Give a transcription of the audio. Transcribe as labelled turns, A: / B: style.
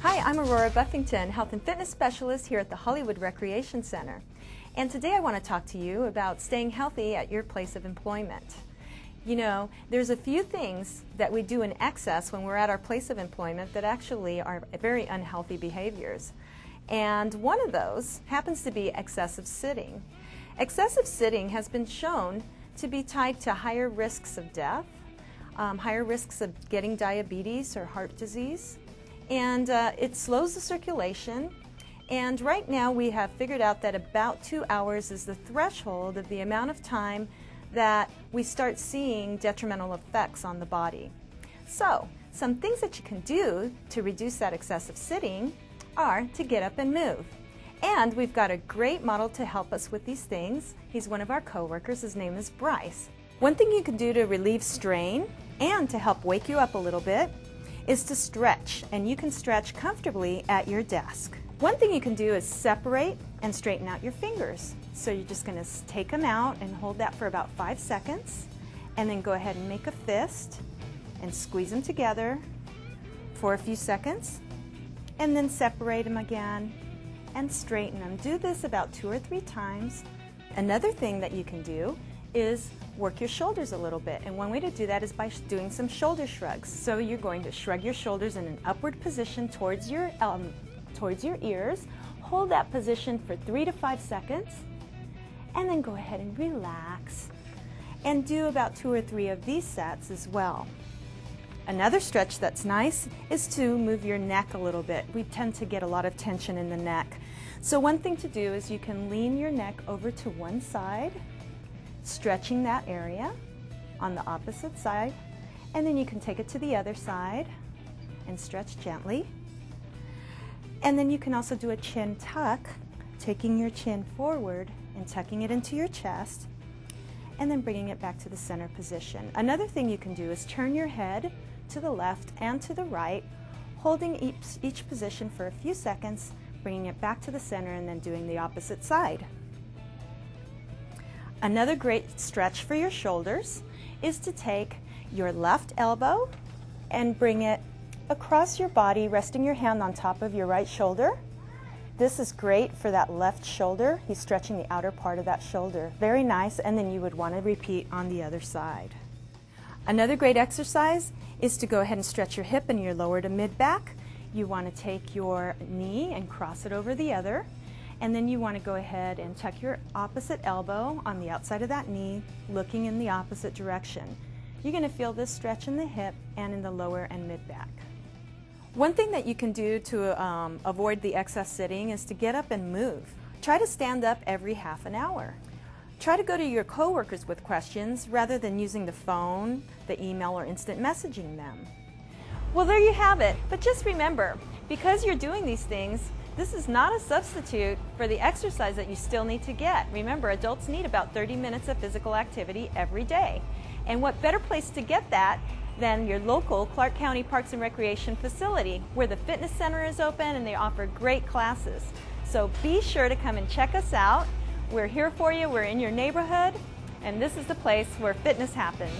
A: Hi, I'm Aurora Buffington, Health and Fitness Specialist here at the Hollywood Recreation Center. And today I want to talk to you about staying healthy at your place of employment. You know, there's a few things that we do in excess when we're at our place of employment that actually are very unhealthy behaviors. And one of those happens to be excessive sitting. Excessive sitting has been shown to be tied to higher risks of death, higher risks of getting diabetes or heart disease, and it slows the circulation. And right now we have figured out that about 2 hours is the threshold of the amount of time that we start seeing detrimental effects on the body. So, some things that you can do to reduce that excessive sitting are to get up and move. And we've got a great model to help us with these things. He's one of our coworkers. His name is Bryce. One thing you can do to relieve strain and to help wake you up a little bit is to stretch, and you can stretch comfortably at your desk. One thing you can do is separate and straighten out your fingers. So you're just going to take them out and hold that for about 5 seconds, and then go ahead and make a fist and squeeze them together for a few seconds, and then separate them again and straighten them. Do this about 2 or 3 times. Another thing that you can do is work your shoulders a little bit, and one way to do that is by doing some shoulder shrugs. So you're going to shrug your shoulders in an upward position towards your ears. Hold that position for 3 to 5 seconds, and then go ahead and relax and do about 2 or 3 of these sets as well. Another stretch that's nice is to move your neck a little bit. We tend to get a lot of tension in the neck. So one thing to do is you can lean your neck over to one side, stretching that area on the opposite side, and then you can take it to the other side and stretch gently. And then you can also do a chin tuck, taking your chin forward and tucking it into your chest, and then bringing it back to the center position. Another thing you can do is turn your head to the left and to the right, holding each position for a few seconds, bringing it back to the center, and then doing the opposite side. Another great stretch for your shoulders is to take your left elbow and bring it across your body, resting your hand on top of your right shoulder. This is great for that left shoulder. He's stretching the outer part of that shoulder. Very nice, and then you would want to repeat on the other side. Another great exercise is to go ahead and stretch your hip and your lower to mid back. You want to take your knee and cross it over the other, and then you want to go ahead and tuck your opposite elbow on the outside of that knee, looking in the opposite direction. You're going to feel this stretch in the hip and in the lower and mid back. One thing that you can do to avoid the excess sitting is to get up and move. Try to stand up every half an hour. Try to go to your coworkers with questions rather than using the phone, the email, or instant messaging them. Well, there you have it. But just remember, because you're doing these things, this is not a substitute for the exercise that you still need to get. Remember, adults need about 30 minutes of physical activity every day. And what better place to get that than your local Clark County Parks and Recreation facility, where the fitness center is open and they offer great classes. So be sure to come and check us out. We're here for you. We're in your neighborhood, and this is the place where fitness happens.